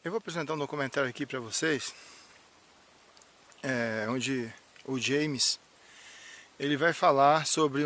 Eu vou apresentar um documentário aqui para vocês, onde o James ele vai falar sobre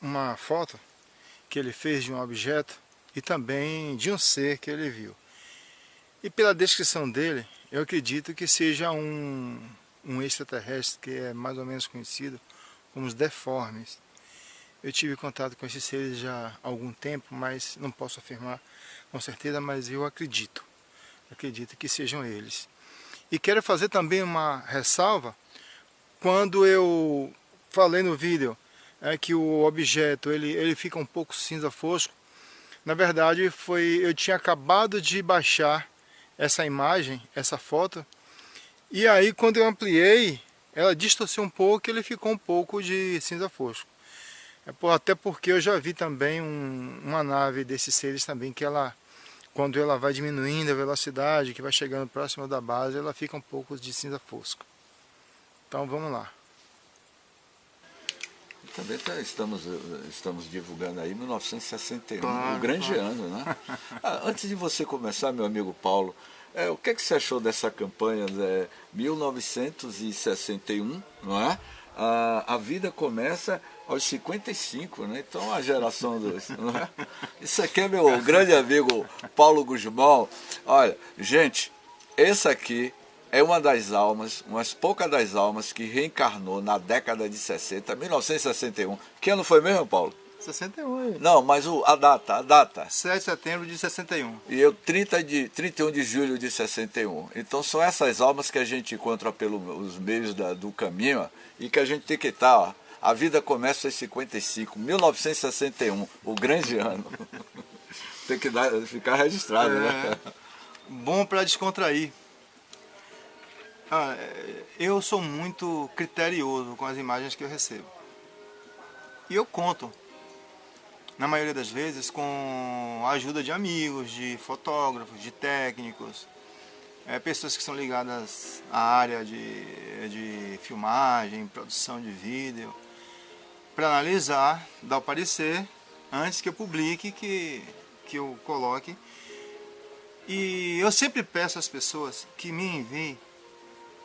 uma foto que ele fez de um objeto e também de um ser que ele viu. E pela descrição dele, eu acredito que seja um extraterrestre que é mais ou menos conhecido como os deformes. Eu tive contato com esses seres já há algum tempo, mas não posso afirmar com certeza, mas eu acredito que sejam eles. E quero fazer também uma ressalva, quando eu falei no vídeo que o objeto ele fica um pouco cinza fosco. Na verdade eu tinha acabado de baixar essa imagem, essa foto, e aí quando eu ampliei, ela distorceu um pouco e ele ficou um pouco de cinza fosco. Até porque eu já vi também uma nave desses seres também que ela, quando ela vai diminuindo a velocidade, que vai chegando próximo da base, ela fica um pouco de cinza fosco. Então vamos lá. Também estamos divulgando aí 1961, Claro, o grande claro. ano, né? Antes de você começar, meu amigo Paulo, o que é que você achou dessa campanha 1961, não é? A vida começa aos 55, né? Então a geração dos... Não é? Isso aqui é meu grande amigo Paulo Guzmão. Olha, gente, esse aqui é uma das almas, umas poucas das almas que reencarnou na década de 60, 1961. Que ano foi mesmo, Paulo? 61. Não, mas a data. 7 de setembro de 61. E eu, 31 de julho de 61. Então são essas almas que a gente encontra pelos meios do caminho, ó, e que a gente tem que estar, ó. A vida começa em 55, 1961, o grande ano. Tem que ficar registrado, né? Bom para descontrair. Eu sou muito criterioso com as imagens que eu recebo. E eu conto, na maioria das vezes, com a ajuda de amigos, de fotógrafos, de técnicos, pessoas que são ligadas à área de filmagem, produção de vídeo, para analisar, dar o parecer, antes que eu publique, que eu coloque. E eu sempre peço às pessoas que me enviem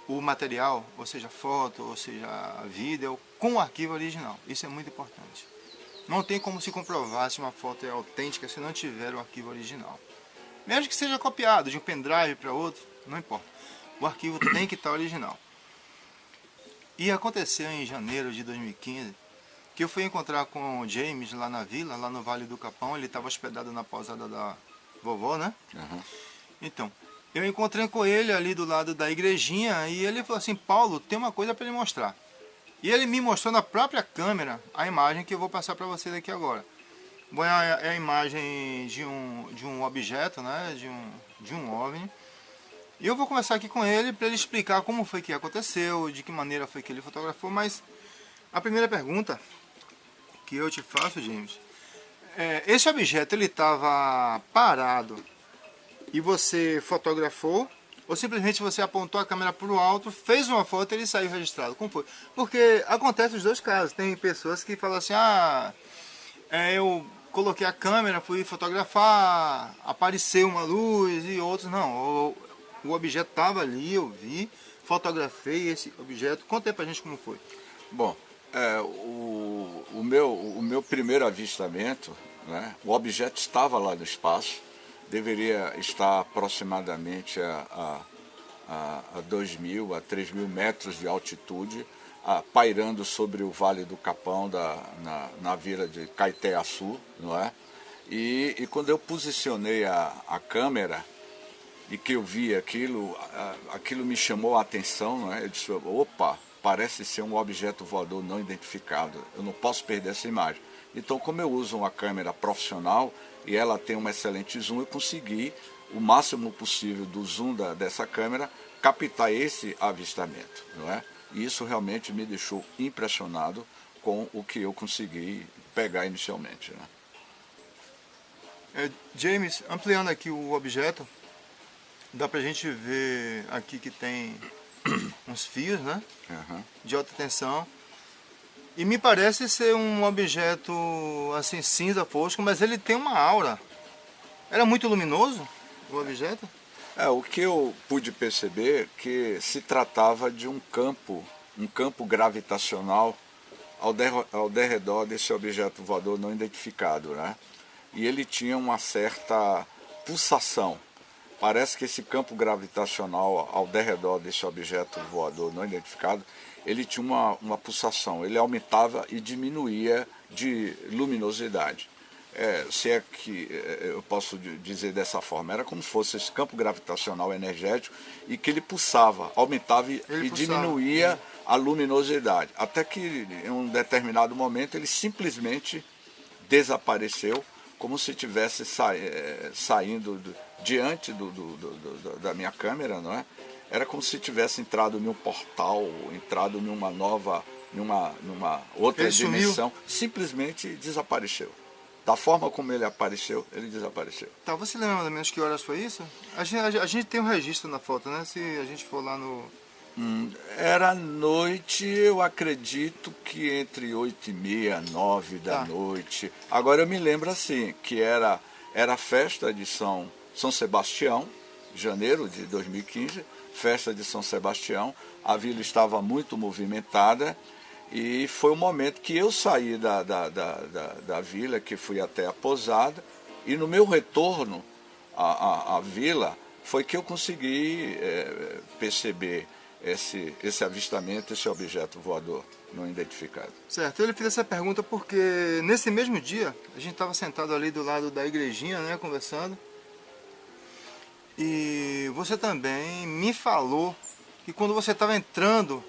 o material, ou seja, foto, ou seja, vídeo, com o arquivo original. Isso é muito importante. Não tem como se comprovar se uma foto é autêntica se não tiver o arquivo original. Mesmo que seja copiado de um pendrive para outro, não importa. O arquivo tem que estar original. E aconteceu em janeiro de 2015, que eu fui encontrar com o James lá na vila, lá no Vale do Capão. Ele estava hospedado na pousada da vovó, né? Uhum. Então, eu encontrei com ele ali do lado da igrejinha e ele falou assim: Paulo, tem uma coisa para lhe mostrar. E ele me mostrou na própria câmera a imagem que eu vou passar para vocês aqui agora. Bom, é a imagem de um objeto, né? de um OVNI. E eu vou conversar aqui com ele para ele explicar como foi que aconteceu, de que maneira foi que ele fotografou. Mas a primeira pergunta que eu te faço, James, esse objeto ele estava parado e você fotografou, ou simplesmente você apontou a câmera para o alto, fez uma foto e ele saiu registrado? Como foi? Porque acontece os dois casos. Tem pessoas que falam assim: eu coloquei a câmera, fui fotografar, apareceu uma luz, e outros não. O objeto estava ali, eu vi, fotografei esse objeto. Conta aí pra gente como foi. Bom, o meu primeiro avistamento, né, o objeto estava lá no espaço, deveria estar aproximadamente a 2.000 a 3.000 metros de altitude, pairando sobre o Vale do Capão, na vila de Caeté-Açu, não é? E quando eu posicionei a câmera e que eu vi aquilo me chamou a atenção, não é? Eu disse: opa, parece ser um objeto voador não identificado, eu não posso perder essa imagem. Então, como eu uso uma câmera profissional e ela tem um excelente zoom, eu consegui, o máximo possível do zoom dessa câmera, captar esse avistamento, não é? E isso realmente me deixou impressionado com o que eu consegui pegar inicialmente, né? James, ampliando aqui o objeto, dá pra gente ver aqui que tem uns fios, né? Uhum. De alta tensão. E me parece ser um objeto assim cinza fosco, mas ele tem uma aura. Era muito luminoso o objeto? O que eu pude perceber que se tratava de um campo gravitacional ao derredor desse objeto voador não identificado, né? E ele tinha uma certa pulsação. Parece que esse campo gravitacional ao derredor desse objeto voador não identificado, ele tinha uma pulsação, ele aumentava e diminuía de luminosidade. Se é que eu posso dizer dessa forma, era como se fosse esse campo gravitacional energético e que ele pulsava, aumentava e diminuía a luminosidade, até que em um determinado momento ele simplesmente desapareceu, como se estivesse saindo diante da minha câmera, não é? Era como se tivesse entrado em um portal, entrado numa outra dimensão, simplesmente desapareceu. Da forma como ele apareceu, ele desapareceu. Tá, você lembra mais ou menos que horas foi isso? A gente tem um registro na foto, né? Se a gente for lá no... Era noite, eu acredito que entre 8h30 e 9 da noite. Agora eu me lembro assim, que era a festa de São Sebastião, janeiro de 2015, festa de São Sebastião. A vila estava muito movimentada. E foi o momento que eu saí da vila, que fui até a pousada, e no meu retorno à vila foi que eu consegui perceber esse avistamento, esse objeto voador não identificado. Certo, eu lhe fiz essa pergunta porque nesse mesmo dia a gente estava sentado ali do lado da igrejinha, né, conversando, e você também me falou que quando você estava entrando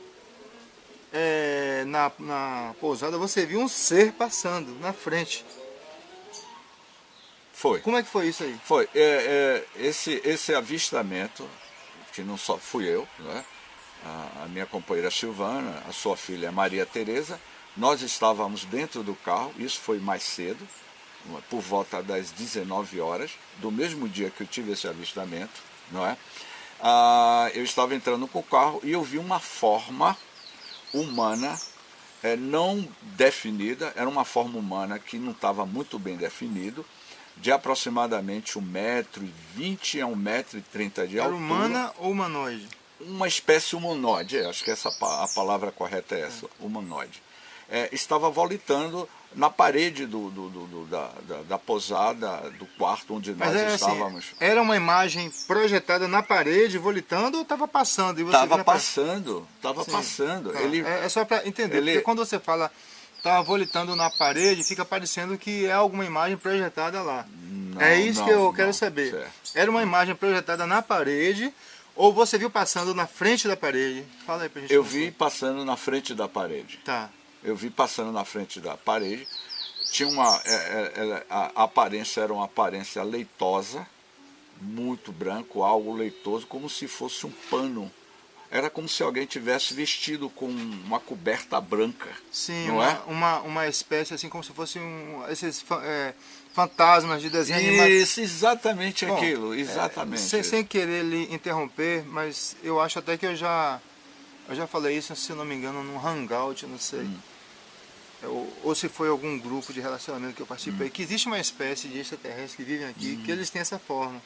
na pousada, você viu um ser passando na frente. Foi. Como é que foi isso aí? Foi. Esse avistamento, que não só fui eu, né? A minha companheira Silvana, a sua filha Maria Tereza, nós estávamos dentro do carro, isso foi mais cedo, por volta das 19 horas, do mesmo dia que eu tive esse avistamento, não é? Eu estava entrando com o carro e eu vi uma forma humana não definida, era uma forma humana que não estava muito bem definido, de aproximadamente 1,20 m a 1,30 m de altura. Era humana ou humanoide? Uma espécie humanoide, acho que a palavra correta é essa, humanoide. Estava volitando na parede da pousada, do quarto onde nós estávamos. Assim, era uma imagem projetada na parede, volitando, ou estava passando? Estava passando. Tá. É só para entender, porque quando você fala estava volitando na parede, fica parecendo que é alguma imagem projetada lá. Não, que eu quero saber. Certo. Era uma imagem projetada na parede, ou você viu passando na frente da parede? Fala aí pra gente. Eu vi passando na frente da parede. Tá. Eu vi passando na frente da parede. Tinha a aparência era uma aparência leitosa, muito branco, algo leitoso, como se fosse um pano. Era como se alguém tivesse vestido com uma coberta branca. Sim, não uma espécie assim, como se fosse esses fantasmas de desenho animado. Isso, exatamente. Bom, aquilo, exatamente. Sem querer lhe interromper, mas eu acho até que eu já falei isso, se eu não me engano, num hangout, não sei. Ou se foi algum grupo de relacionamento que eu participei, que existe uma espécie de extraterrestres que vivem aqui, que eles têm essa forma.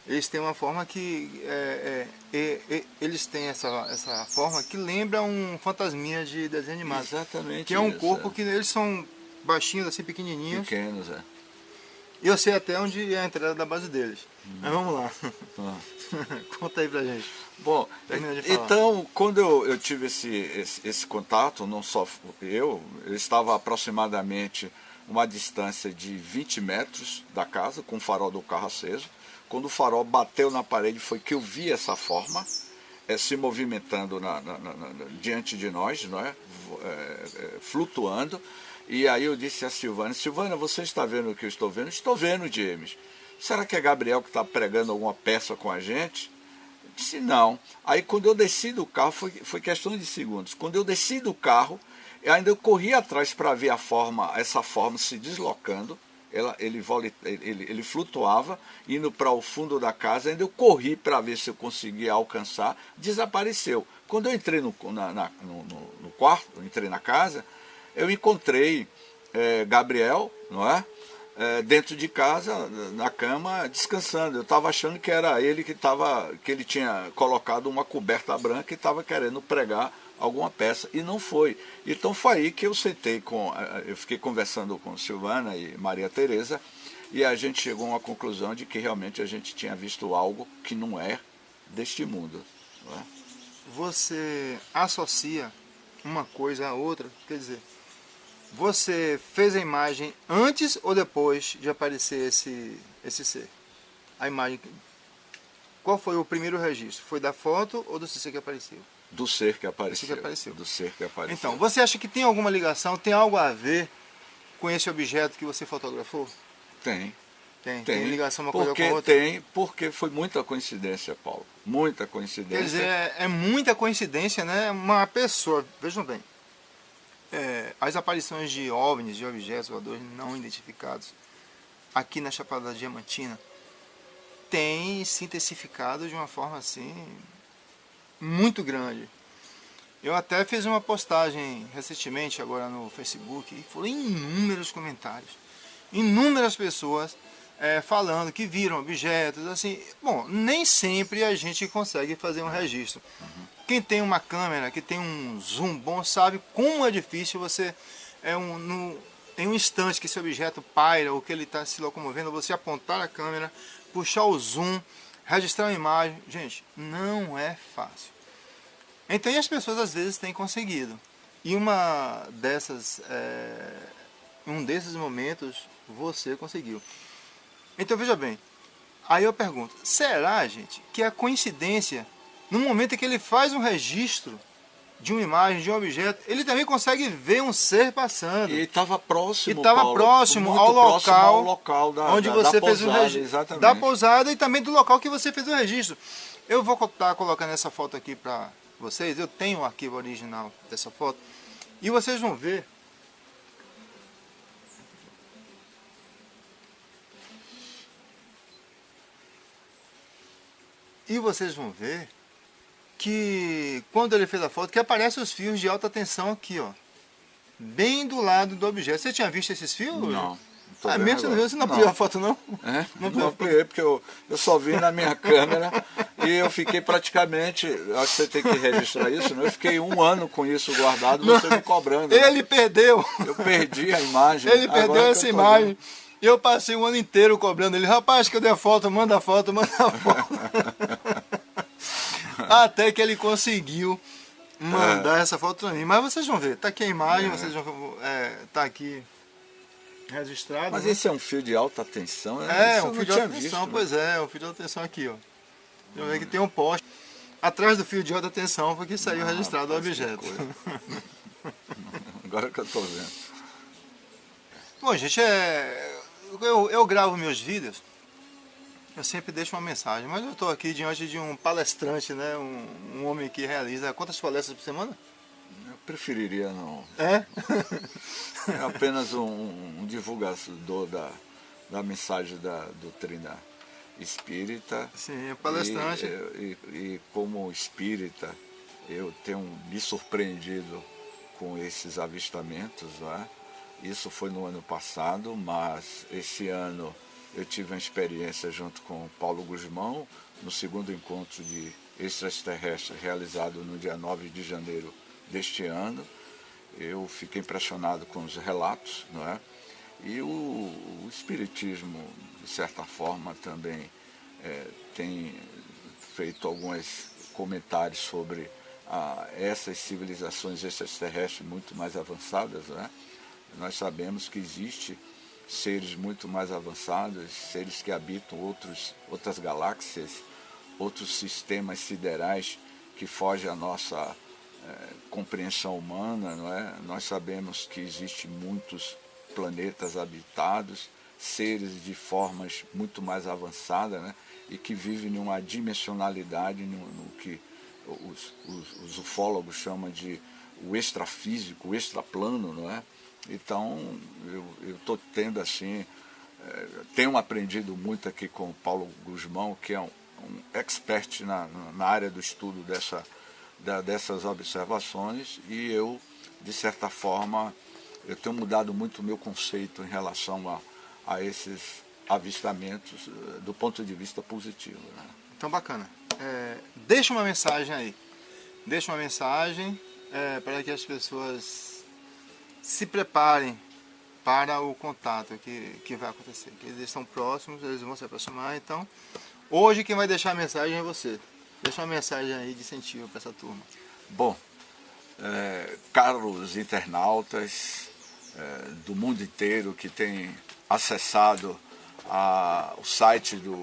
Eles têm uma forma que eles têm essa forma que lembra um fantasminha de desenho animado. Exatamente. Que é um corpo que eles são baixinhos, assim, pequenininhos. Pequenos, E eu sei até onde é a entrada da base deles. Mas vamos lá. Conta aí pra gente. Bom, então, quando eu tive esse contato, não só eu estava aproximadamente uma distância de 20 metros da casa, com o farol do carro aceso. Quando o farol bateu na parede, foi que eu vi essa forma se movimentando diante de nós, não é? Flutuando. E aí eu disse a Silvana: Silvana, você está vendo o que eu estou vendo? Estou vendo, James. Será que é Gabriel que está pregando alguma peça com a gente? Eu disse não. Aí quando eu desci do carro, foi questão de segundos. Quando eu desci do carro, eu corri atrás para ver essa forma se deslocando. Ele flutuava, indo para o fundo da casa. Ainda eu corri para ver se eu conseguia alcançar. Desapareceu. Quando eu entrei no quarto, entrei na casa, eu encontrei Gabriel, não é? dentro de casa, na cama, descansando. Eu estava achando que era ele que ele tinha colocado uma coberta branca e estava querendo pregar alguma peça, e não foi. Então foi aí que eu eu fiquei conversando com Silvana e Maria Tereza, e a gente chegou a uma conclusão de que realmente a gente tinha visto algo que não é deste mundo. Não é? Você associa uma coisa à outra, quer dizer, você fez a imagem antes ou depois de aparecer esse ser? A imagem. Qual foi o primeiro registro? Foi da foto ou do ser que apareceu? Do ser que apareceu. Do ser que apareceu. Então, você acha que tem alguma ligação, tem algo a ver com esse objeto que você fotografou? Tem. Tem ligação uma coisa com a outra? Tem, porque foi muita coincidência, Paulo. Muita coincidência. Quer dizer, é muita coincidência, né? Uma pessoa, vejam bem, as aparições de OVNIs, de objetos voadores não identificados, aqui na Chapada Diamantina, tem se intensificado de uma forma assim muito grande. Eu até fiz uma postagem recentemente agora no Facebook e foram inúmeros comentários, inúmeras pessoas falando que viram objetos assim. Bom, nem sempre a gente consegue fazer um registro. Quem tem uma câmera que tem um zoom bom sabe como é difícil você em um instante que esse objeto paira ou que ele está se locomovendo, você apontar a câmera, puxar o zoom, registrar a imagem. Gente, não é fácil. Então, e as pessoas às vezes têm conseguido. E um desses momentos você conseguiu. Então veja bem, aí eu pergunto, será, gente, que a coincidência, no momento em que ele faz um registro de uma imagem, de um objeto, ele também consegue ver um ser passando. E estava próximo, e estava próximo ao local onde você fez o registro. Da pousada e também do local que você fez o registro. Eu vou estar colocando essa foto aqui para vocês. Eu tenho o arquivo original dessa foto. E vocês vão ver. E vocês vão ver que quando ele fez a foto, que aparecem os fios de alta tensão aqui, ó. Bem do lado do objeto. Você tinha visto esses fios? Não. Mesmo você não apoiou a foto, não? Não apoiei, porque eu só vi na minha câmera e eu fiquei praticamente, acho que você tem que registrar isso, né? Eu fiquei 1 ano com isso guardado, você me cobrando. Ele perdeu. Eu perdi a imagem. Ele perdeu essa imagem. E eu passei o ano inteiro cobrando ele. Rapaz, cadê a foto? Manda a foto, manda a foto. Até que ele conseguiu mandar essa foto para mim. Mas vocês vão ver, tá aqui a imagem, vocês vão tá aqui registrado. Mas né? Esse é um fio de alta tensão, né? Um fio de alta tensão, né? Pois é, um fio de alta tensão aqui, ó. Deixa eu ver que tem um poste atrás do fio de alta tensão, porque saiu registrado o objeto. Agora que eu tô vendo. Bom, gente, eu gravo meus vídeos, eu sempre deixo uma mensagem, mas eu estou aqui diante de um palestrante, né? Um homem que realiza quantas palestras por semana? Eu preferiria não. É apenas um divulgador da mensagem da doutrina espírita. Sim, é palestrante. E como espírita, eu tenho me surpreendido com esses avistamentos, né? Isso foi no ano passado, mas esse ano eu tive uma experiência junto com Paulo Guzmão, no segundo encontro de extraterrestres realizado no dia 9 de janeiro deste ano. Eu fiquei impressionado com os relatos, não é? E o Espiritismo, de certa forma, também tem feito alguns comentários sobre essas civilizações extraterrestres muito mais avançadas, não é? Nós sabemos que existe seres muito mais avançados, seres que habitam outras galáxias, outros sistemas siderais que fogem à nossa compreensão humana, não é? Nós sabemos que existem muitos planetas habitados, seres de formas muito mais avançadas, né? E que vivem em uma dimensionalidade no que os ufólogos chamam de o extrafísico, o extraplano, não é? Então, eu estou tendo assim, tenho aprendido muito aqui com o Paulo Guzmão, que é um expert na área do estudo dessas observações, e eu, de certa forma, eu tenho mudado muito o meu conceito em relação a esses avistamentos do ponto de vista positivo, né? Então, bacana. Deixa uma mensagem aí. Deixa uma mensagem para que as pessoas se preparem para o contato que vai acontecer. Que eles estão próximos, eles vão se aproximar. Então, hoje quem vai deixar a mensagem é você. Deixa uma mensagem aí de incentivo para essa turma. Bom, caros internautas do mundo inteiro que têm acessado o site do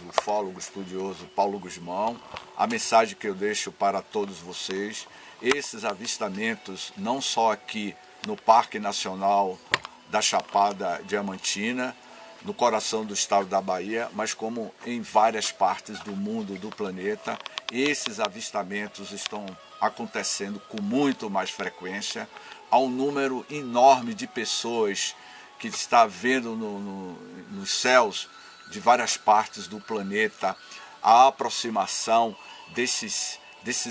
ufólogo estudioso Paulo Gusmão, a mensagem que eu deixo para todos vocês: esses avistamentos não só aqui no Parque Nacional da Chapada Diamantina, no coração do estado da Bahia, mas como em várias partes do mundo, do planeta, esses avistamentos estão acontecendo com muito mais frequência. Há um número enorme de pessoas que está vendo nos céus de várias partes do planeta a aproximação desses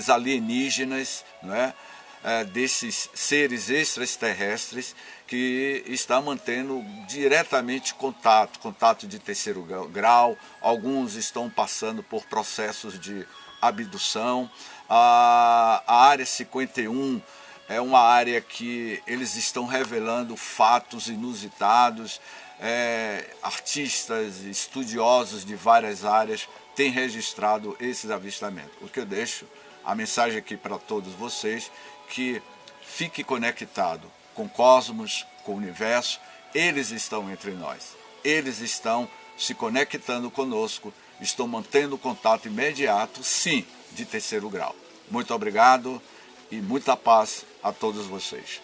alienígenas, não é? Desses seres extraterrestres que está mantendo diretamente contato de terceiro grau. Alguns estão passando por processos de abdução. A área 51 é uma área que eles estão revelando fatos inusitados. Artistas, estudiosos de várias áreas têm registrado esses avistamentos. O que eu deixo, a mensagem aqui para todos vocês, que fique conectado com o cosmos, com o universo. Eles estão entre nós. Eles estão se conectando conosco, estão mantendo contato imediato, sim, de terceiro grau. Muito obrigado e muita paz a todos vocês.